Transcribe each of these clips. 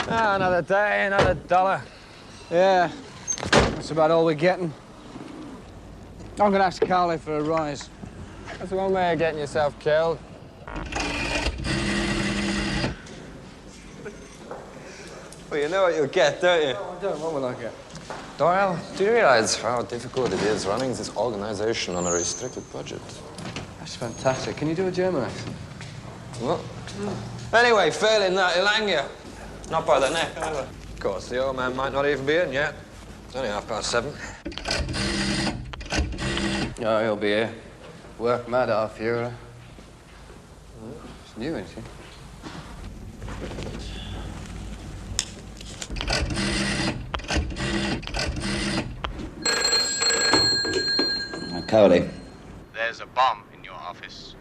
Ah, another day, another dollar. Yeah, that's about all we're getting. I'm gonna ask Cowley for a rise. That's one way of getting yourself killed. Well, you know what you'll get, don't you? No, I don't. What will I get? Doyle, do you realize how difficult it is running this organization on a restricted budget? That's fantastic. Can you do a German accent? What? Anyway, failing that, he'll hang you. Not by the neck, either. Of course, the old man might not even be in yet. It's only 7:30. Oh, he'll be here. Work mad, our Führer. It's new, isn't it? Cowley. There's a bomb in your office.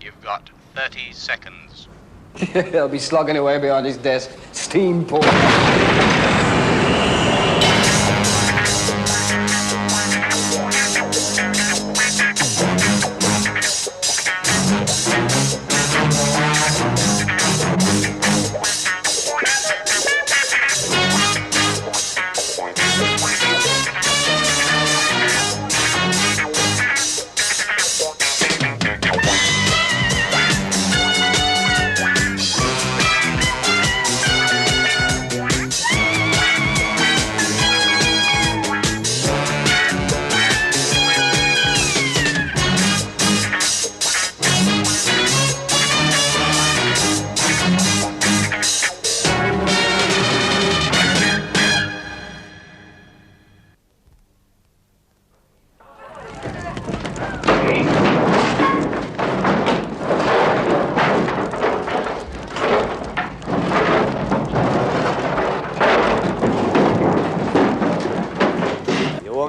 You've got 30 seconds. He'll be slogging away behind his desk. Steam pour.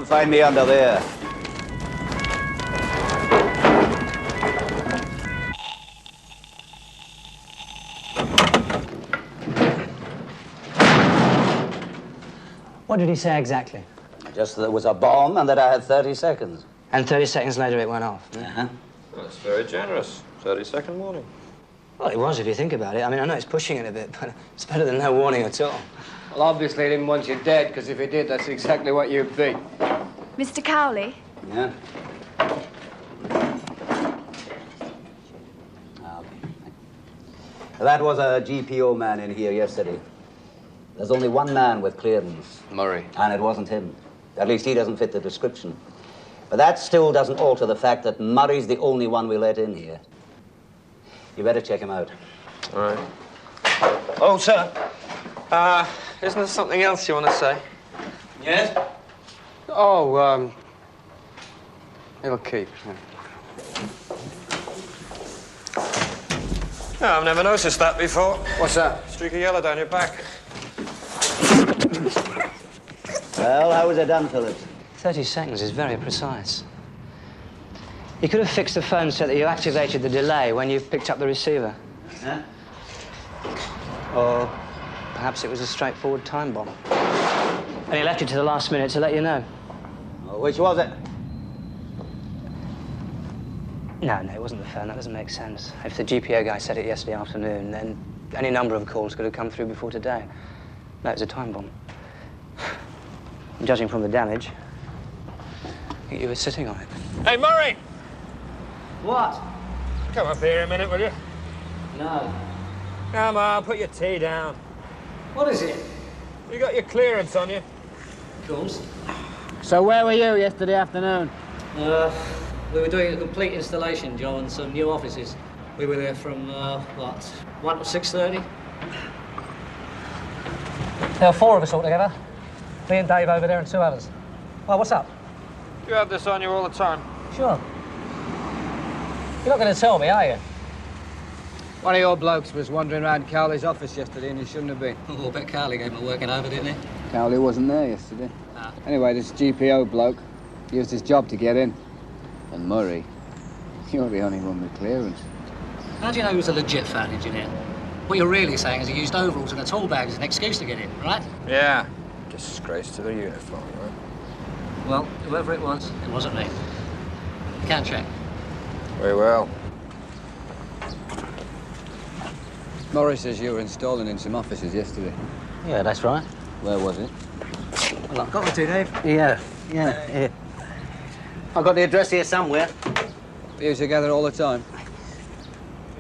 Find me under there. What did he say exactly? Just that there was a bomb and that I had 30 seconds. And 30 seconds later it went off. Uh-huh. That's very generous. 30-second warning. Well, it was, if you think about it. I mean, I know it's pushing it a bit, but it's better than no warning at all. Well, obviously he didn't want you dead, because if he did, that's exactly what you'd be. Mr. Cowley? Yeah? That was a GPO man in here yesterday. There's only one man with clearance. Murray. And it wasn't him. At least he doesn't fit the description. But that still doesn't alter the fact that Murray's the only one we let in here. You better check him out. All right. Oh, sir. Isn't there something else you want to say? Yes? Oh, it'll keep. No, I've never noticed that before. What's that? Streak of yellow down your back. Well, how was it done, Phillips? 30 seconds is very precise. You could have fixed the phone so that you activated the delay when you picked up the receiver. Huh? Or perhaps it was a straightforward time bomb. And he left it to the last minute to let you know. Oh, which was it? No, it wasn't the phone. That doesn't make sense. If the GPO guy said it yesterday afternoon, then any number of calls could have come through before today. No, it was a time bomb. Judging from the damage, I think you were sitting on it. Hey, Murray! What? Come up here a minute, will you? No. Come on, put your tea down. What is it? You got your clearance on you? Of course. So where were you yesterday afternoon? We were doing a complete installation, Joe, on some new offices. We were there from, 1 to 6:30? There were 4 of us altogether. Me and Dave over there and 2 others. Well, what's up? You have this on you all the time? Sure. You're not going to tell me, are you? One of your blokes was wandering around Cowley's office yesterday and he shouldn't have been. Oh, I bet Cowley gave him a working over, didn't he? Cowley wasn't there yesterday. Ah. Anyway, this GPO bloke used his job to get in. And Murray, you're the only one with clearance. How do you know he was a legit fan engineer? What you're really saying is he used overalls and a tool bag as an excuse to get in, right? Yeah. Disgrace to the uniform, right? Well, whoever it wasn't me. You can check. Very well. Morris says you were installing in some offices yesterday. Yeah, that's right. Where was it? Well, I've got it, Dave. Yeah. I've got the address here somewhere. You together all the time?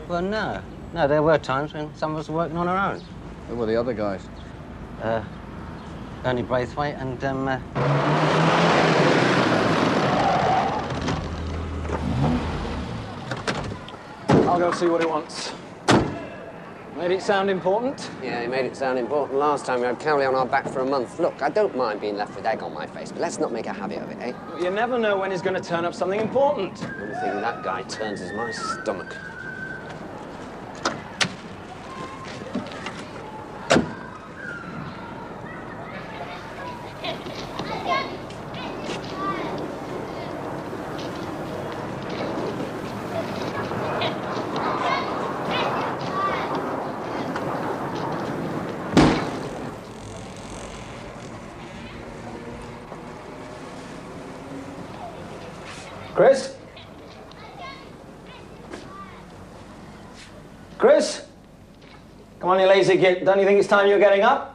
Well, no. No, there were times when some of us were working on our own. Who were the other guys? Ernie Braithwaite and, I'll go see what he wants. Made it sound important? Yeah, he made it sound important last time. We had Cowley on our back for a month. Look, I don't mind being left with egg on my face, but let's not make a habit of it, eh? You never know when he's going to turn up something important. The only thing that guy turns is my stomach. Chris? Chris? Come on, you lazy git. Don't you think it's time you're getting up?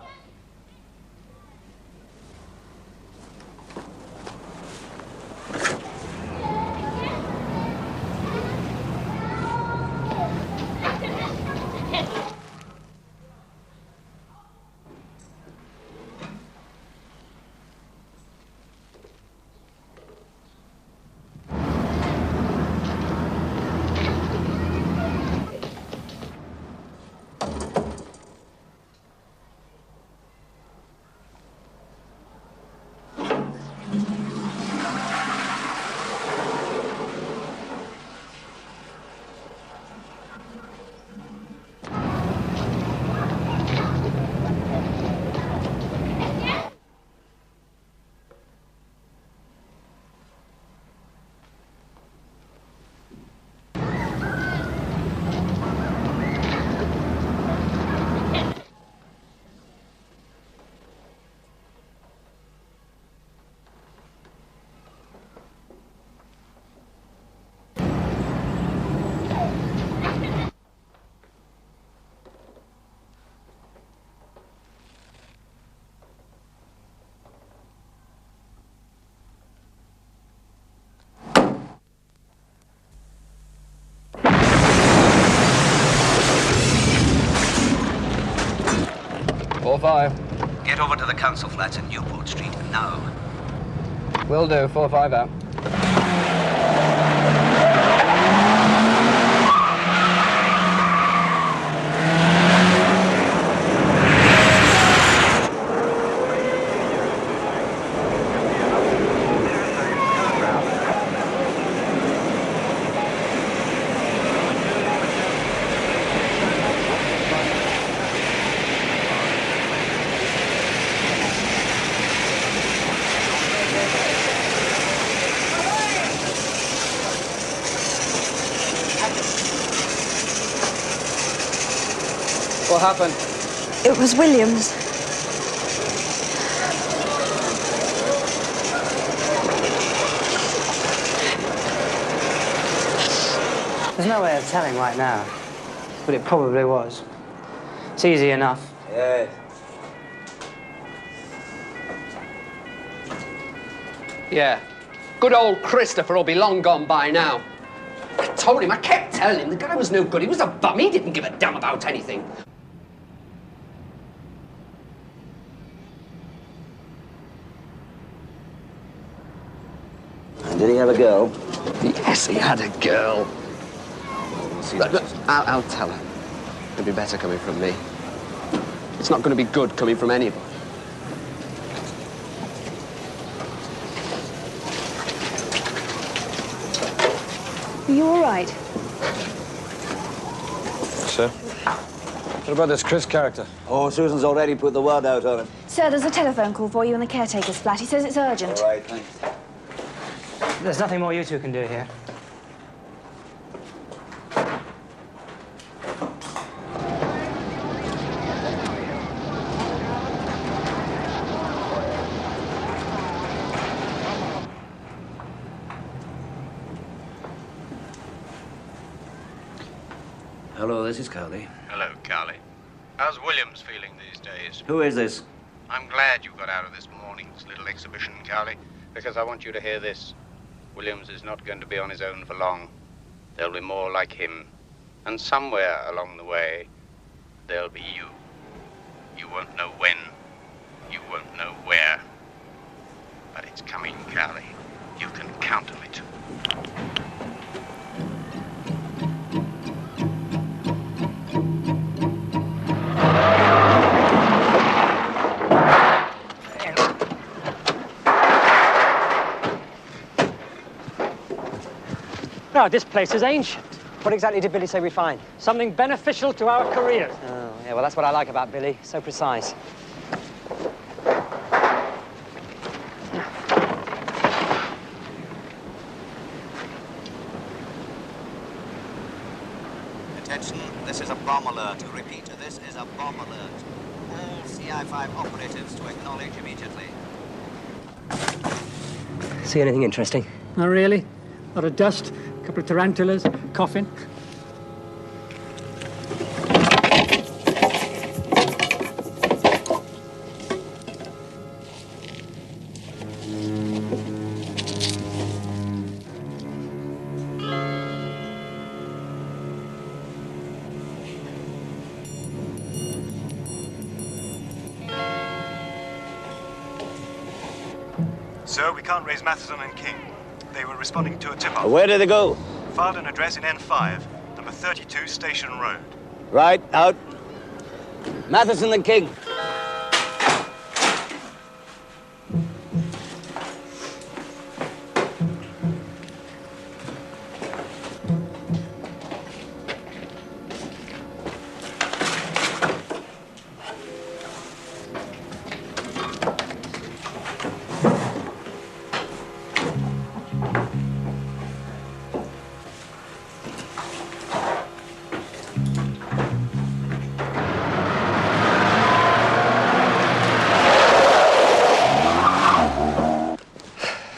.45. Get over to the council flats in Newport Street now. Will do. 4-5 out. What happened? It was Williams. There's no way of telling right now, but it probably was. It's easy enough. Yeah. Yeah. Good old Christopher will be long gone by now. I told him, I kept telling him, the guy was no good. He was a bum. He didn't give a damn about anything. Did he have a girl? Yes, he had a girl. Look, I'll tell her. It'll be better coming from me. It's not going to be good coming from anybody. Are you all right? Sir? What about this Chris character? Oh, Susan's already put the word out on him. Sir, there's a telephone call for you in the caretaker's flat. He says it's urgent. All right, thanks. There's nothing more you two can do here. Hello, this is Cowley. Hello, Cowley. How's Williams feeling these days? Who is this? I'm glad you got out of this morning's little exhibition, Cowley, because I want you to hear this. Williams is not going to be on his own for long. There'll be more like him. And somewhere along the way, there'll be you. You won't know when. You won't know where. But it's coming, Cowley. You can count on it. No, this place is ancient. What exactly did Billy say we find? Something beneficial to our careers. Oh, yeah, well, that's what I like about Billy. So precise. Attention, this is a bomb alert. Repeat, this is a bomb alert. All CI5 operatives to acknowledge immediately. See anything interesting? Not really. A lot of dust, a couple of tarantulas, coffin. Sir, we can't raise Matheson and King. They were responding to a tip-off. Where did they go? Filed an address in N5, number 32 Station Road. Right, out. Matheson and King.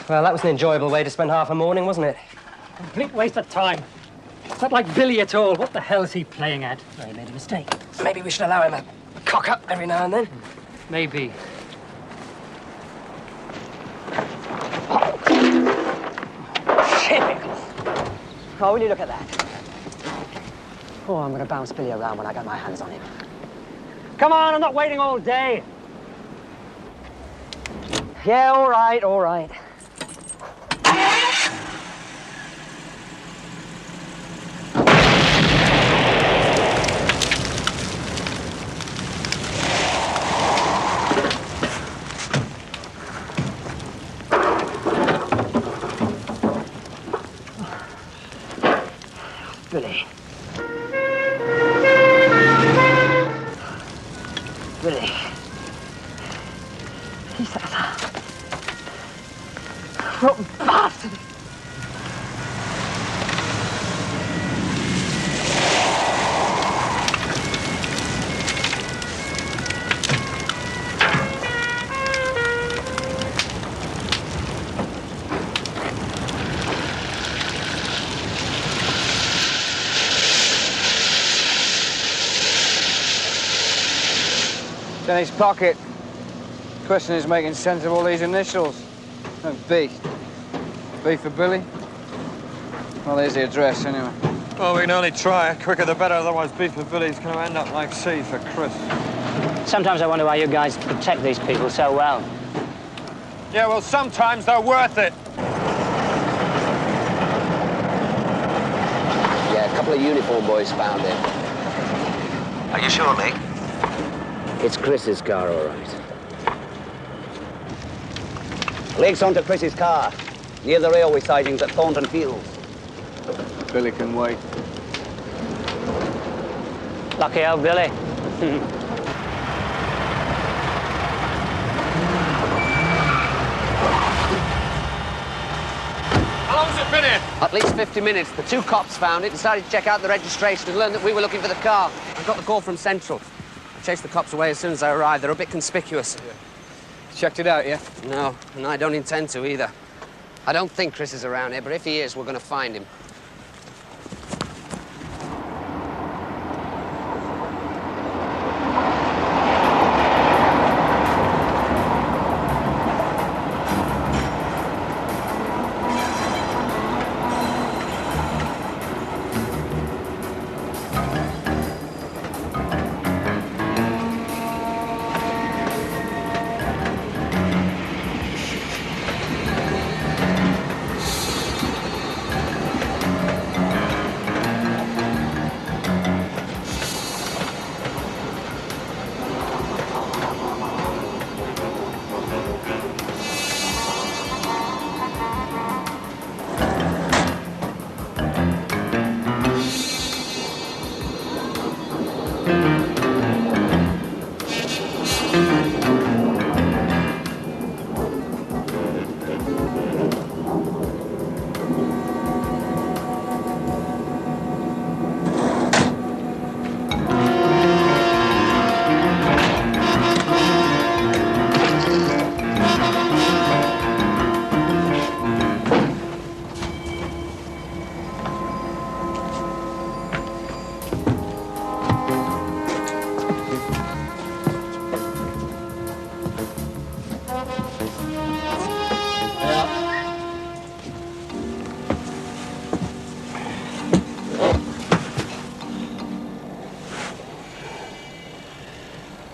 Well, that was an enjoyable way to spend half a morning, wasn't it? Complete waste of time. It's not like Billy at all. What the hell is he playing at? Well, he made a mistake. Maybe we should allow him a cock up every now and then. Maybe. Typical. Oh, will you look at that? Oh, I'm going to bounce Billy around when I get my hands on him. Come on, I'm not waiting all day. Yeah, all right, all right. Billy. Billy. He says, what bastard! It's in his pocket. Question is making sense of all these initials. Oh, B. B for Billy? Well, there's the address, anyway. Well, we can only try. Quicker the better, otherwise B for Billy's going to end up like C for Chris. Sometimes I wonder why you guys protect these people so well. Yeah, well, sometimes they're worth it. Yeah, a couple of uniform boys found it. Are you sure, Lee? It's Chris's car, all right. Links onto Chris's car, near the railway sidings at Thornton Fields. Billy can wait. Lucky old Billy. How long's it been here? At least 50 minutes. The two cops found it and started to check out the registration and learned that we were looking for the car. I got the call from Central. I chased the cops away as soon as I arrived. They're a bit conspicuous. Yeah. Checked it out, yeah? No, and I don't intend to either. I don't think Chris is around here, but if he is, we're going to find him.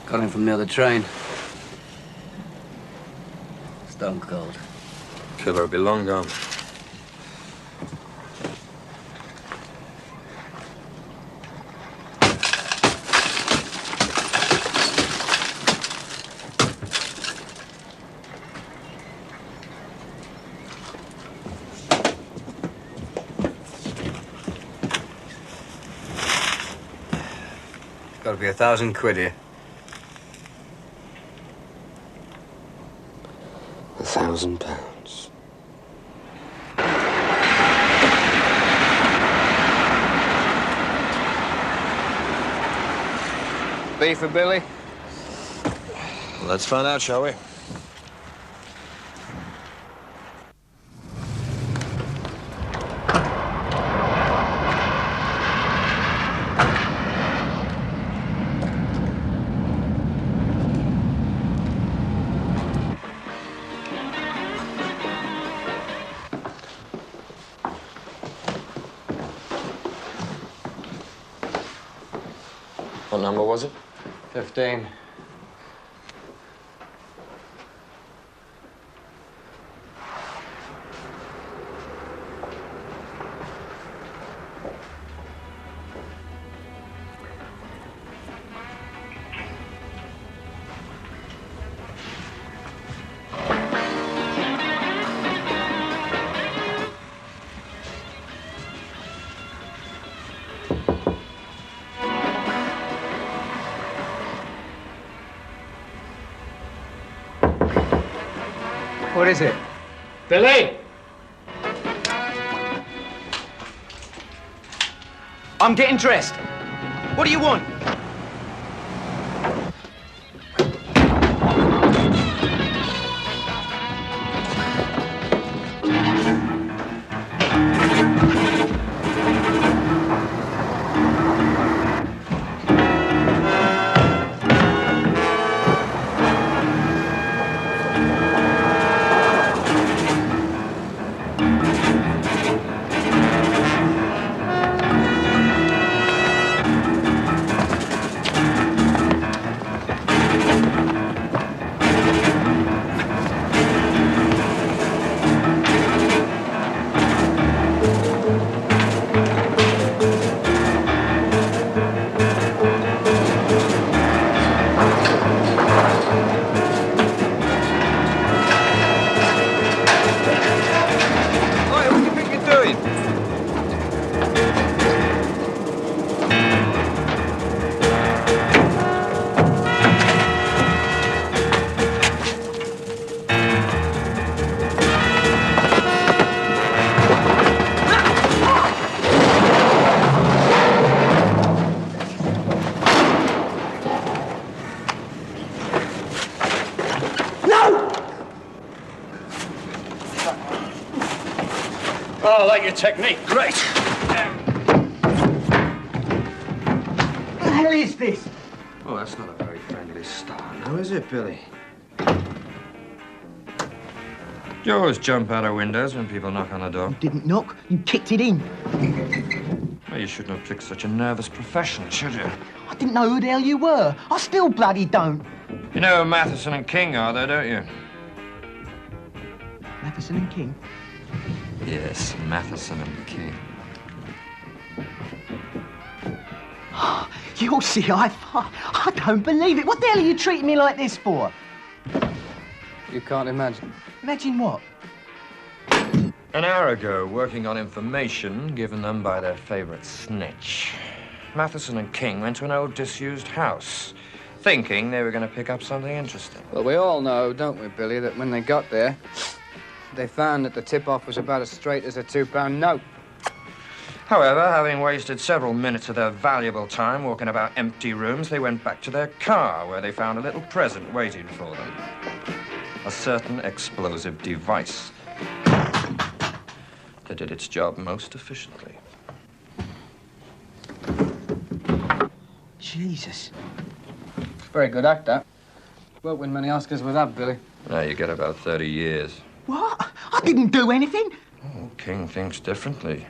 Got him from the other train. Stone cold. Killer will be long gone. Got to be £1,000 here. £1,000. B for Billy. Let's find out, shall we? What number was it? 15. What is it? Billy! I'm getting dressed. What do you want? Oh, I like your technique. Great. What the hell is this? Well, that's not a very friendly start, now is it, Billy? You always jump out of windows when people knock on the door. You didn't knock, you kicked it in. Well, you shouldn't have picked such a nervous profession, should you? I didn't know who the hell you were. I still bloody don't. You know who Matheson and King are, though, don't you? Matheson and King? Yes, Matheson and King. You're CI5. I don't believe it. What the hell are you treating me like this for? You can't imagine. Imagine what? An hour ago, working on information given them by their favorite snitch, Matheson and King went to an old disused house, thinking they were going to pick up something interesting. Well, we all know, don't we, Billy, that when they got there, they found that the tip-off was about as straight as a £2 note. However, having wasted several minutes of their valuable time walking about empty rooms, they went back to their car, where they found a little present waiting for them. A certain explosive device that did its job most efficiently. Jesus. Very good act, that. Won't win many Oscars with that, Billy. Now you get about 30 years. What? I didn't do anything. Oh, King thinks differently.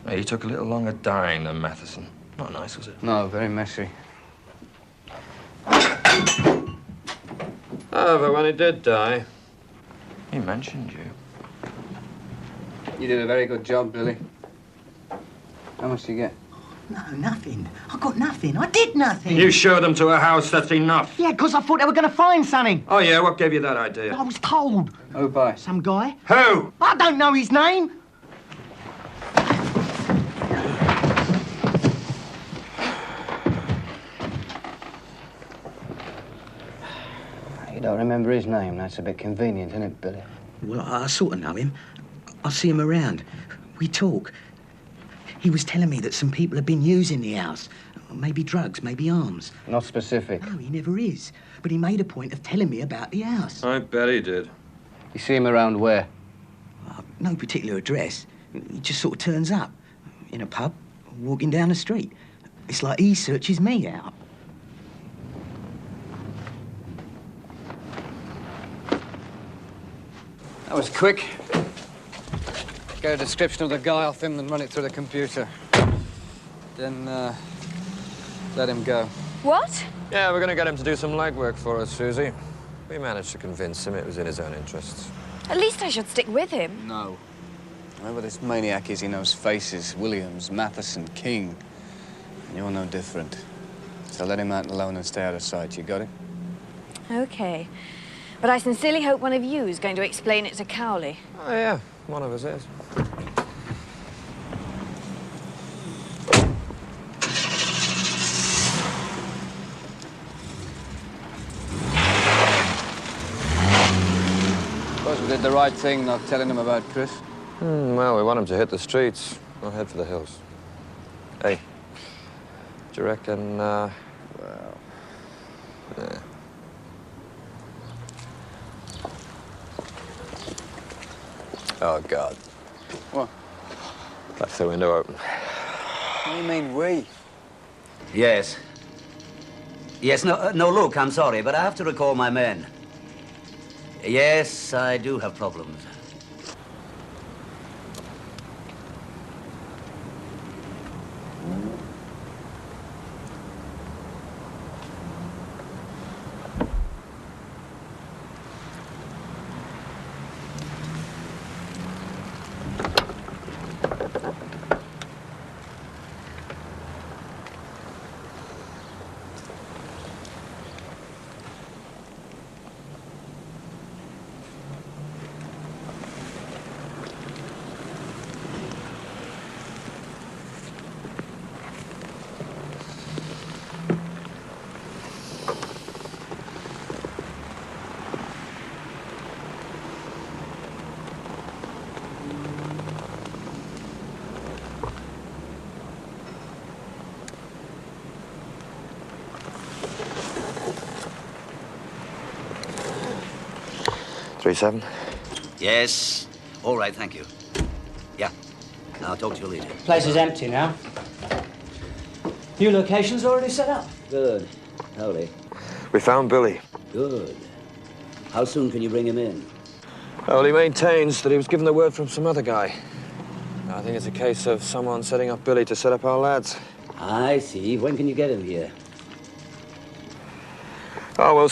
He took a little longer dying than Matheson. Not nice, was it? No, very messy. However, when he did die, he mentioned you. You did a very good job, Billy. How much do you get? No, nothing. I got nothing. I did nothing. You showed them to a house, that's enough. Yeah, because I thought they were going to find something. Oh, yeah? What gave you that idea? I was told. Who by? Some guy. Who? I don't know his name. You don't remember his name. That's a bit convenient, isn't it, Billy? Well, I sort of know him. I see him around. We talk. He was telling me that some people have been using the house. Maybe drugs, maybe arms. Not specific. No, he never is. But he made a point of telling me about the house. I bet he did. You see him around where? No particular address. He just sort of turns up. In a pub, walking down the street. It's like he searches me out. That was quick. Get a description of the guy off him and run it through the computer. Then, let him go. What? Yeah, we're going to get him to do some legwork for us, Susie. We managed to convince him it was in his own interests. At least I should stick with him. No. Whoever this maniac is, he knows faces. Williams, Matheson, King. And you're no different. So let him out alone and stay out of sight. You got it? OK. But I sincerely hope one of you is going to explain it to Cowley. Oh, yeah. One of us is. Suppose we did the right thing not telling him about Chris. Well, we want him to hit the streets. We'll head for the hills. Hey, do you reckon, well... Nah. Oh, God. What? Left the window open. What do you mean, we? Yes. Yes, no, look, I'm sorry, but I have to recall my men. Yes, I do have problems. .37? Yes. All right, thank you. Yeah. I'll talk to you later. Place is empty now. New location's already set up. Good. Cowley. We found Billy. Good. How soon can you bring him in? Well, he maintains that he was given the word from some other guy. I think it's a case of someone setting up Billy to set up our lads. I see. When can you get him here? Oh, well,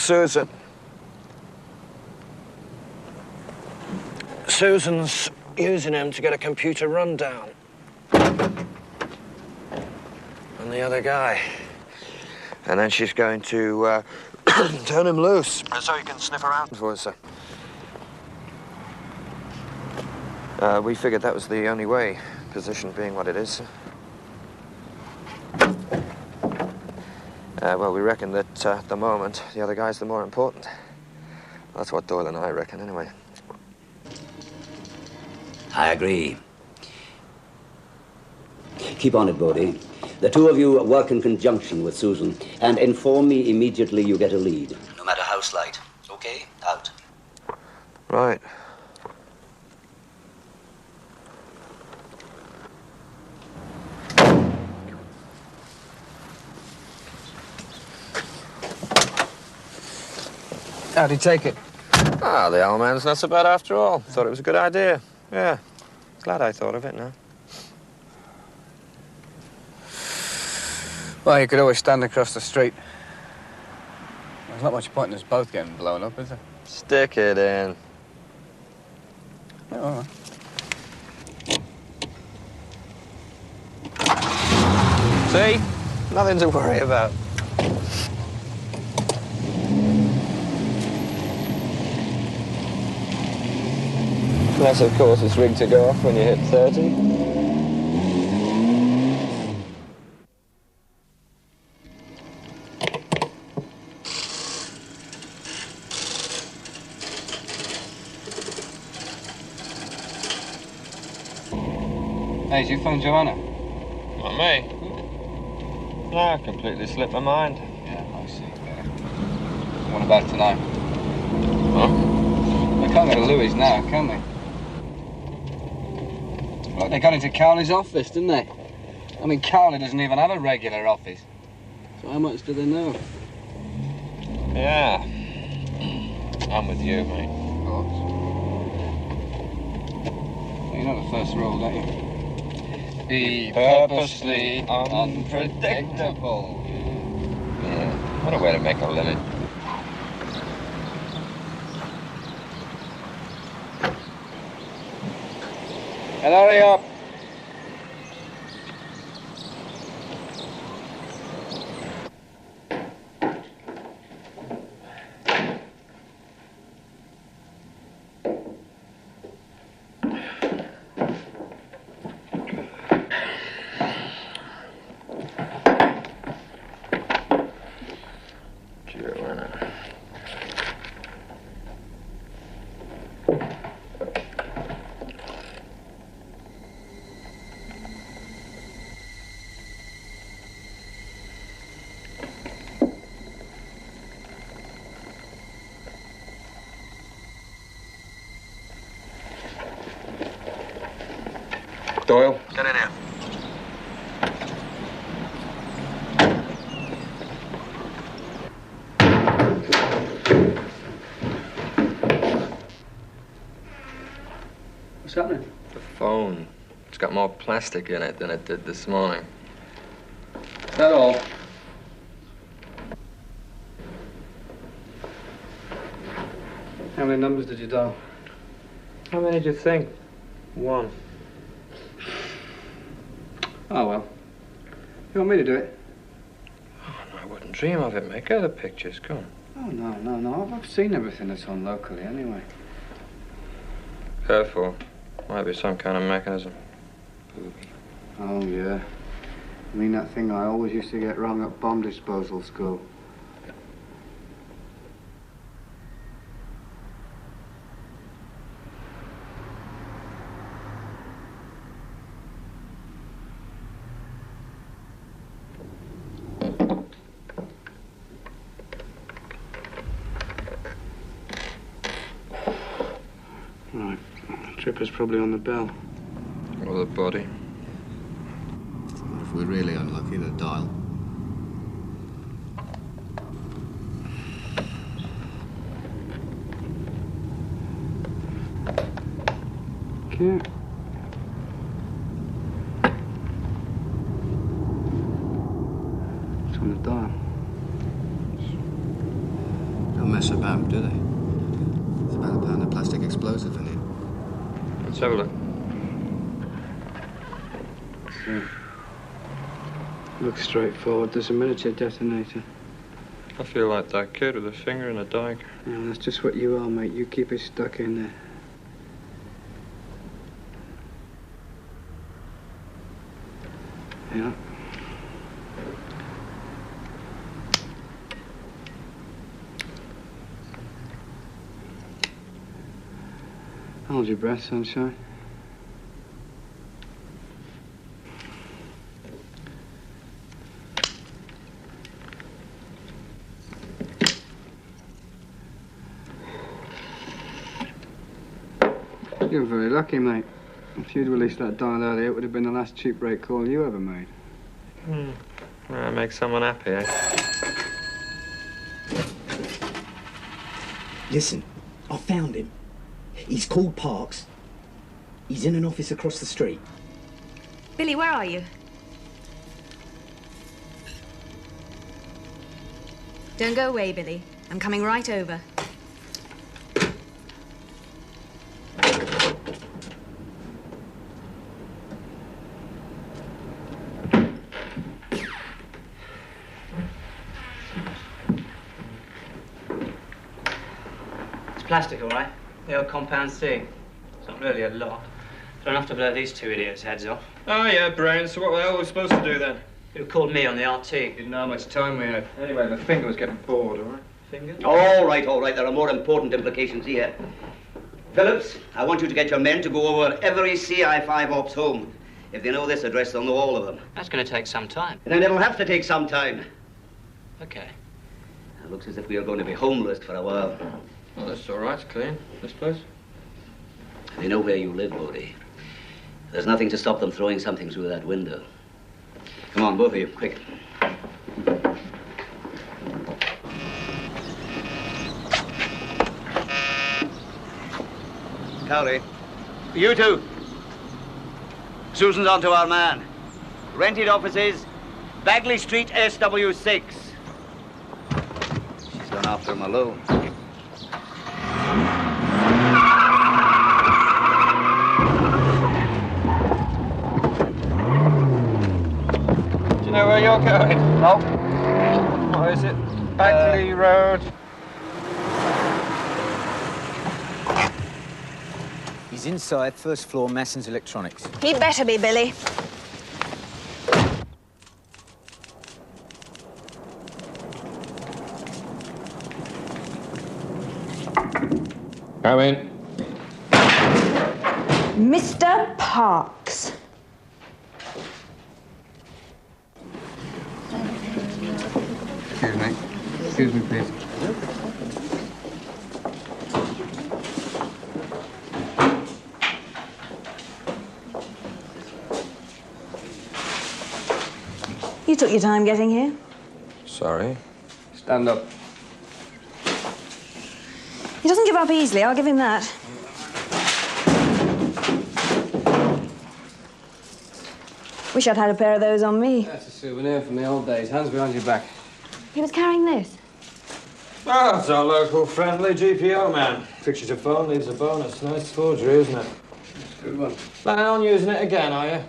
Susan's using him to get a computer rundown. And the other guy. And then she's going to turn him loose. So he can sniff around for us, sir. We figured that was the only way, position being what it is. Well, we reckon that at the moment, the other guy's the more important. That's what Doyle and I reckon, anyway. I agree. Keep on it, Bodie. The two of you work in conjunction with Susan and inform me immediately you get a lead, no matter how slight. Okay? Out. Right. How'd he take it? Ah, the old man's not so bad after all. Thought it was a good idea. Yeah. Glad I thought of it now. Well, you could always stand across the street. There's not much point in us both getting blown up, is there? Stick it in. Yeah, all right. See? Nothing to worry about. Unless, of course, it's rigged to go off when you hit 30. Hey, did you phone Joanna? Not me. No, I completely slipped my mind. Yeah, I see. What about tonight? Huh? They can't go to Louis now, can they? Look, they got into Cowley's office, didn't they? I mean, Cowley doesn't even have a regular office. So how much do they know? Yeah. I'm with you, mate. Of course. Well, you know the first rule, don't you? Be purposely unpredictable. Yeah, what a way to make a living. And hurry up. Doyle? Get in here. What's happening? The phone. It's got more plastic in it than it did this morning. Is that all? How many numbers did you dial? How many do you think? One. Oh, well. You want me to do it? Oh, no, I wouldn't dream of it, mate. Get the pictures, go on. Oh, no. I've seen everything that's on locally, anyway. Careful. Might be some kind of mechanism. Oh, yeah. I mean that thing I always used to get wrong at bomb disposal school. Right. Tripper's probably on the bell. Or the body. What if we're really unlucky, the dial? Okay. It's on the dial. Don't mess about, do they? There's about a pound of plastic explosive in it. Let's have a look. Looks straightforward. There's a miniature detonator. I feel like that kid with a finger in a dike. Yeah, that's just what you are, mate. You keep it stuck in there. Yeah. Hold your breath, sunshine. You're very lucky, mate. If you'd released that dial earlier, it would have been the last cheap rate call you ever made. That makes someone happy, eh? Listen, I found him. He's called Parks. He's in an office across the street. Billy, where are you? Don't go away, Billy. I'm coming right over. It's plastic, all right. The old compound C. It's not really a lot. But enough to blow these two idiots' heads off. Oh, yeah, brains. So what the hell were we supposed to do then? You called me on the RT. Didn't know how much time we had. Anyway, the finger was getting bored, all right? Finger? All right, all right. There are more important implications here. Phillips, I want you to get your men to go over every CI5 ops home. If they know this address, they'll know all of them. That's going to take some time. Then it'll have to take some time. Okay. It looks as if we are going to be homeless for a while. Well, that's all right. It's clean, this place. They know where you live, Bodie. There's nothing to stop them throwing something through that window. Come on, both of you, quick. Cowley, you two. Susan's on to our man. Rented offices, Bagley Street, SW6. She's gone after him alone. Do you know where you're going? No. What is it? Bagley Road. He's inside, first floor, Masson's Electronics. He'd better be, Billy. Come in. Mr. Parks. Excuse me. Excuse me, please. You took your time getting here. Sorry. Stand up. He doesn't give up easily, I'll give him that. Wish I'd had a pair of those on me. That's a souvenir from the old days. Hands behind your back. He was carrying this. Oh, it's our local friendly GPO man. Fixtures a phone, leaves a bonus. Nice forgery, isn't it? Good one. Planning on using it again, are you?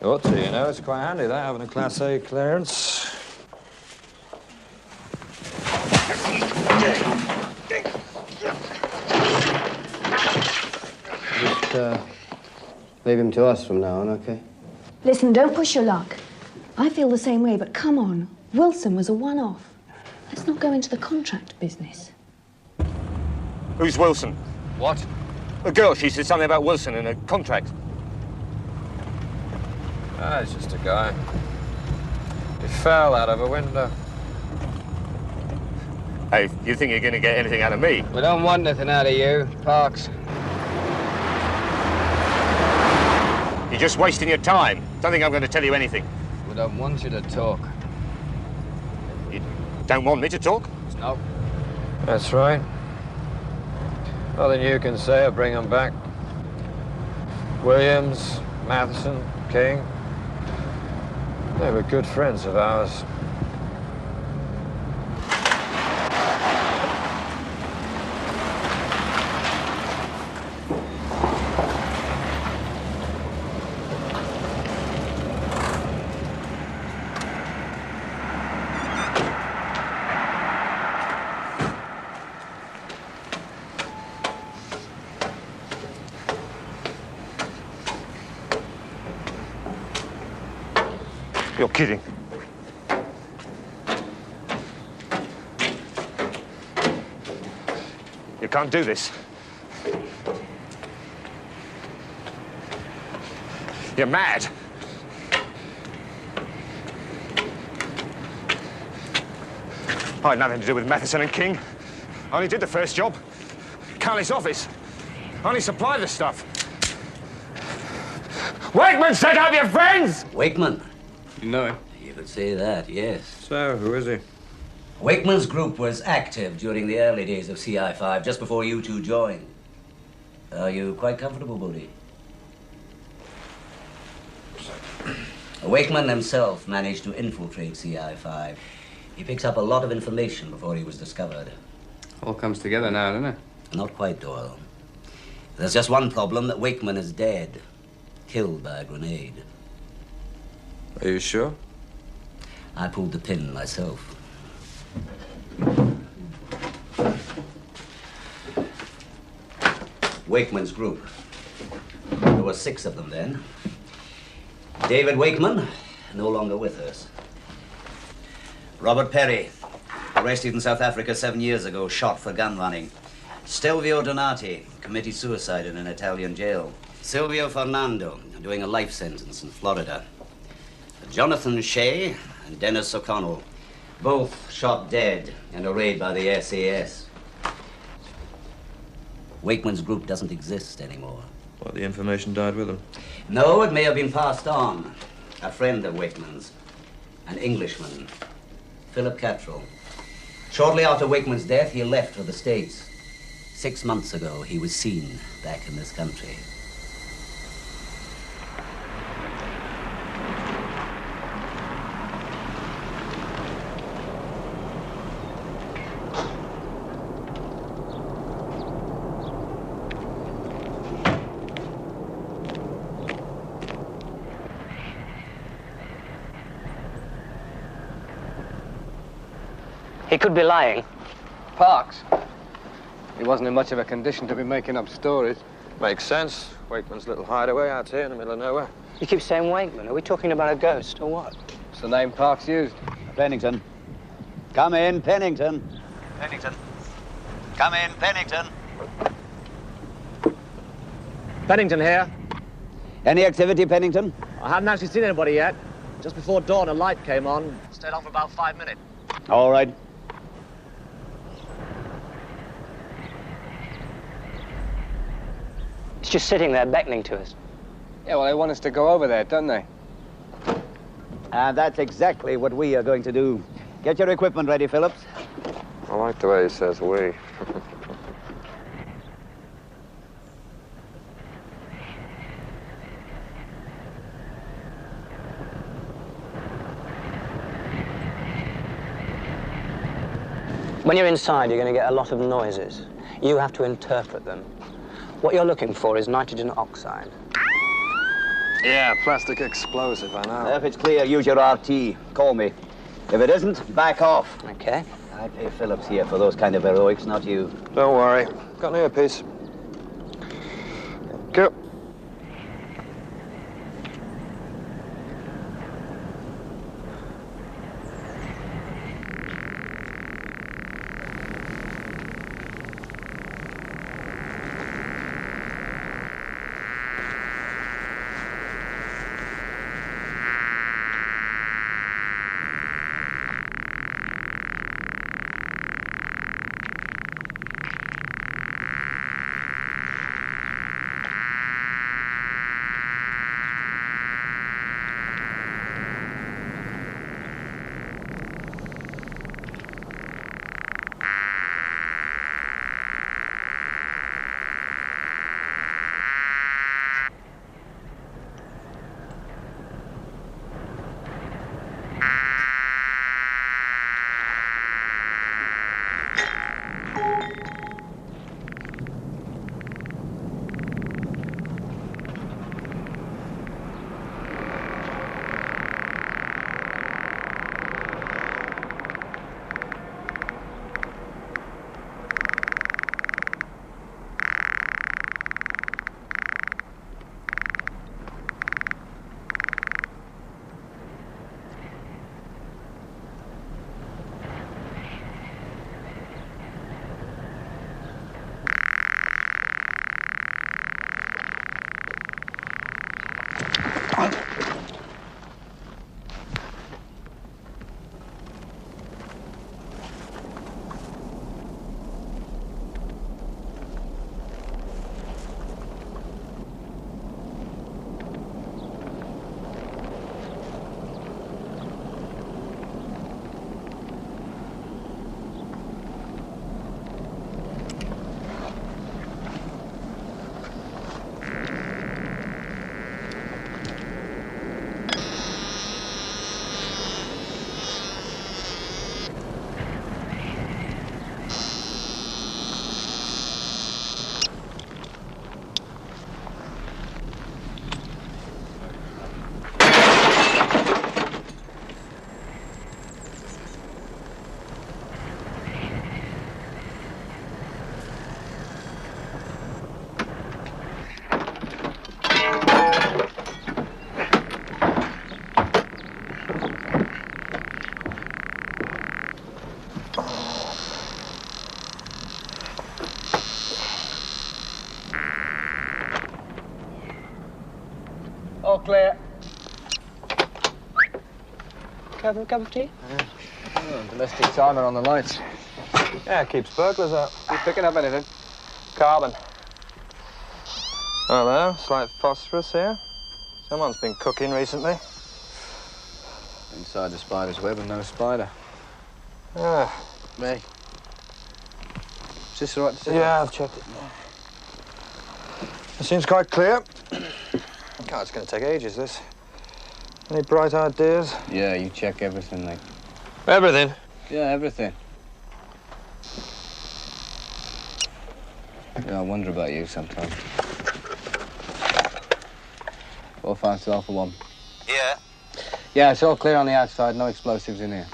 You ought to, you know. It's quite handy, that, having a Class A clearance. Just, leave him to us from now on, okay? Listen, don't push your luck. I feel the same way, but come on. Wilson was a one-off. Let's not go into the contract business. Who's Wilson? What? The girl, she said something about Wilson and a contract. Ah, it's just a guy. He fell out of a window. Hey, you think you're going to get anything out of me? We don't want nothing out of you, Parks. You're just wasting your time. Don't think I'm going to tell you anything. We don't want you to talk. You don't want me to talk? No. That's right. Nothing you can say will bring him back. Williams, Matheson, King. They were good friends of ours. You're kidding. You can't do this. You're mad. I had nothing to do with Matheson and King. I only did the first job. Cowley's office. I only supplied the stuff. Wakeman set up your friends! Wakeman? You know him? You could say that, yes. So, who is he? Wakeman's group was active during the early days of CI5, just before you two joined. Are you quite comfortable, Bodie? Wakeman himself managed to infiltrate CI5. He picks up a lot of information before he was discovered. All comes together now, doesn't it? Not quite, Doyle. There's just one problem, that Wakeman is dead. Killed by a grenade. Are you sure? I pulled the pin myself. Wakeman's group. There were 6 of them then. David Wakeman, no longer with us. Robert Perry, arrested in South Africa 7 years ago, shot for gun running. Stelvio Donati, committed suicide in an Italian jail. Silvio Fernando, doing a life sentence in Florida. Jonathan Shea and Dennis O'Connell, both shot dead in a raid by the SAS. Wakeman's group doesn't exist anymore. What, the information died with them? No, it may have been passed on. A friend of Wakeman's, an Englishman, Philip Cattrall. Shortly after Wakeman's death, he left for the States. 6 months ago, he was seen back in this country. He could be lying. Parks? He wasn't in much of a condition to be making up stories. Makes sense. Wakeman's little hideaway out here in the middle of nowhere. You keep saying Wakeman. Are we talking about a ghost or what? It's the name Parks used. Pennington. Come in, Pennington. Pennington. Come in, Pennington. Pennington here. Any activity, Pennington? I haven't actually seen anybody yet. Just before dawn, a light came on. Stayed on for about 5 minutes. All right. He's just sitting there beckoning to us. Yeah, well, they want us to go over there, don't they? And that's exactly what we are going to do. Get your equipment ready, Phillips. I like the way he says we. When you're inside, you're going to get a lot of noises. You have to interpret them. What you're looking for is nitrogen oxide. Yeah, plastic explosive, I know. If it's clear, use your RT. Call me. If it isn't, back off. Okay. I pay Phillips here for those kind of heroics, not you. Don't worry. Got an earpiece. Go. all clear. Cup of tea? Oh, domestic timer on the lights. Yeah, keeps burglars out. You picking up anything? Carbon. Hello, slight phosphorus here. Someone's been cooking recently. Inside the spider's web and no spider. Ah. Me. Is this all right to see? Yeah, I've checked it. It seems quite clear. God, it's going to take ages, this. Any bright ideas? Yeah, you check everything, mate. Everything? Yeah, everything. Yeah, I wonder about you sometimes. 452 Alpha 1. Yeah. Yeah, it's all clear on the outside. No explosives in here.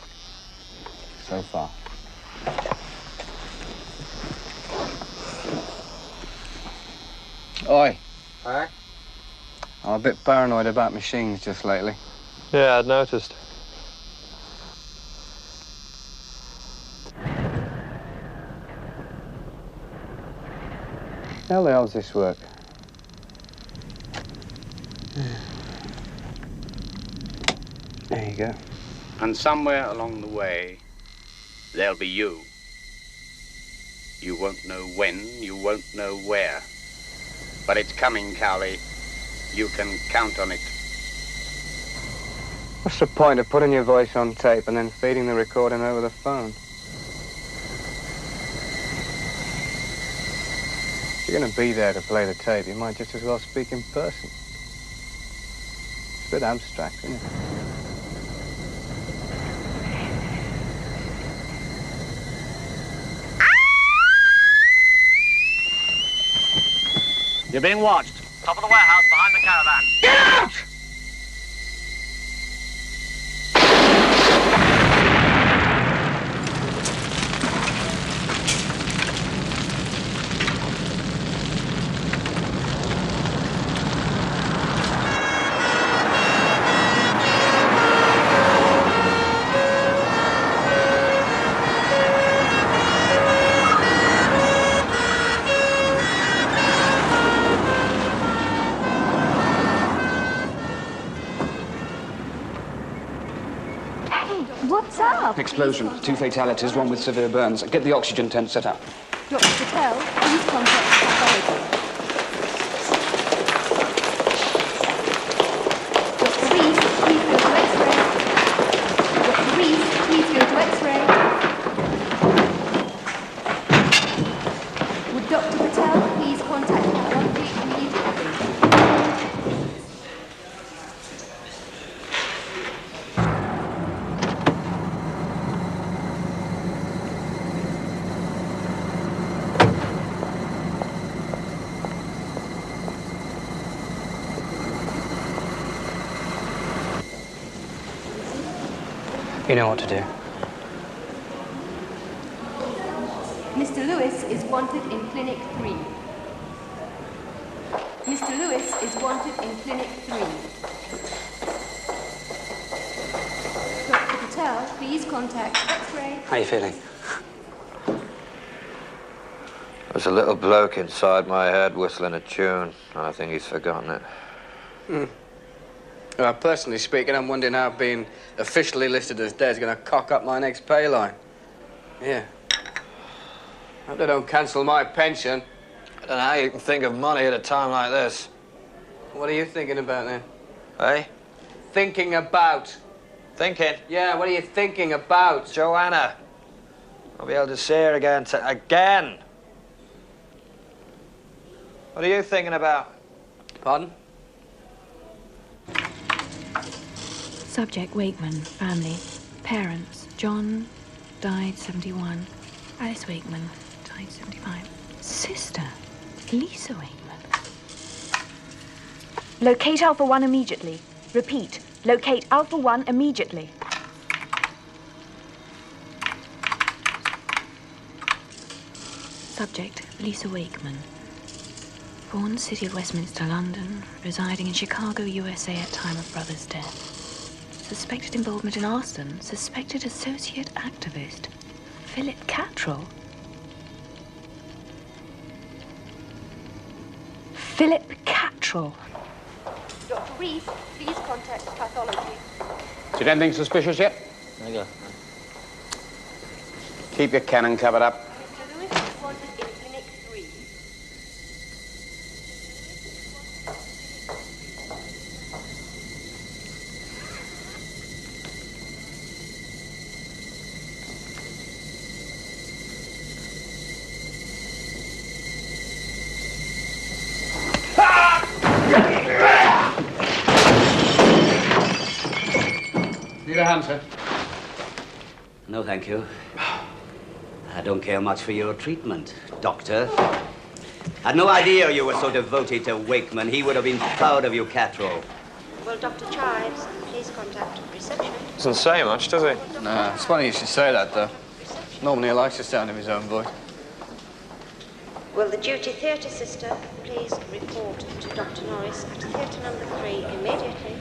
So far. Oi. Hi. I'm a bit paranoid about machines just lately. Yeah, I'd noticed. How the hell's this work? There you go. And somewhere along the way, there'll be you. You won't know when, you won't know where. But it's coming, Cowley. You can count on it. What's the point of putting your voice on tape and then feeding the recording over the phone? If you're going to be there to play the tape, you might just as well speak in person. It's a bit abstract, isn't it? You're being watched. Top of the warehouse behind the caravan. Get out! What's up? Explosion. 2 fatalities, one with severe burns. Get the oxygen tent set up. Dr. Patel, please contact pathology. Dr. Reese, please go to X-ray. Dr. Reese, please go to X-ray. Would Dr. Patel please contact pathology immediately? You know what to do. Mr. Lewis is wanted in Clinic 3. Mr. Lewis is wanted in Clinic 3. Dr. Patel, please contact X-ray. How are you feeling? There's a little bloke inside my head whistling a tune, and I think he's forgotten it. Well, personally speaking, I'm wondering how being officially listed as dead is going to cock up my next pay line. Yeah. Hope they don't cancel my pension. I don't know how you can think of money at a time like this. What are you thinking about then? Eh? Thinking about. Thinking? Yeah, what are you thinking about? Joanna. I'll be able to see her again. Again! What are you thinking about? Pardon? Subject Wakeman, family, parents, John, died 71. Alice Wakeman, died 75. Sister, Lisa Wakeman. Locate Alpha 1 immediately. Repeat, locate Alpha 1 immediately. Subject, Lisa Wakeman. Born City of Westminster, London, residing in Chicago, USA at time of brother's death. Suspected involvement in arson. Suspected associate activist. Philip Cattrall. Philip Cattrall. Dr. brief, please contact pathology. Did anything suspicious yet? There you go. Keep your cannon covered up. Mr. Lewis is wanted in Clinic 3. Need a hand, sir? No, thank you. I don't care much for your treatment, Doctor. Had no idea you were so devoted to Wakeman. He would have been proud of you, Catrol. Will Dr. Chives please contact reception? Doesn't say much, does he? Nah, it's funny you should say that, though. Normally he likes the sound of his own voice. Will the duty theatre sister please report to Dr. Norris at theatre number 3 immediately?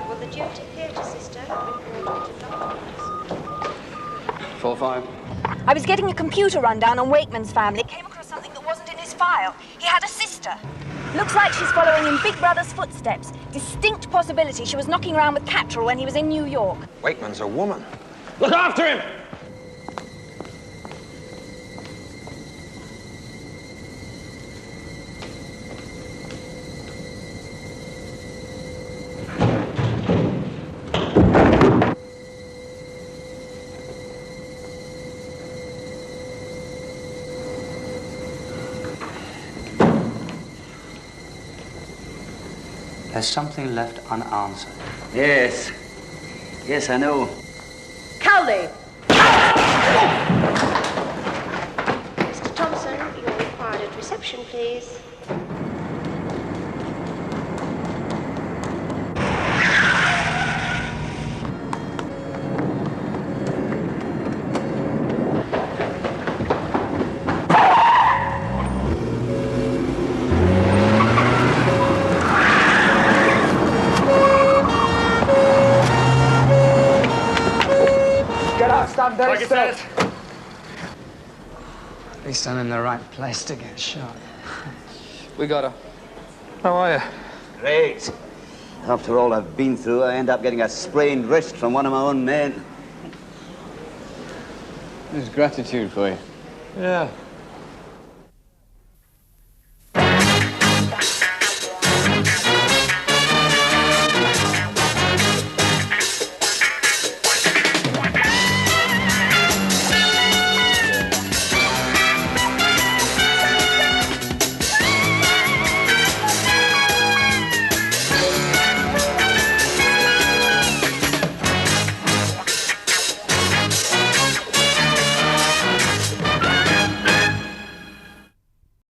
Will the duty theatre sister report to Dr. Norris? 4-5. I was getting a computer rundown on Wakeman's family. Came across something that wasn't in his file. He had a sister. Looks like she's following in Big Brother's footsteps. Distinct possibility she was knocking around with Catrol when he was in New York. Wakeman's a woman. Look after him! There's something left unanswered. Yes. Yes, I know. Cowley! Mr. Thompson, you're required at reception, please. Stand very still. He's stand in the right place to get shot. We got her. How are you? Great. After all I've been through, I end up getting a sprained wrist from one of my own men. There's gratitude for you. Yeah.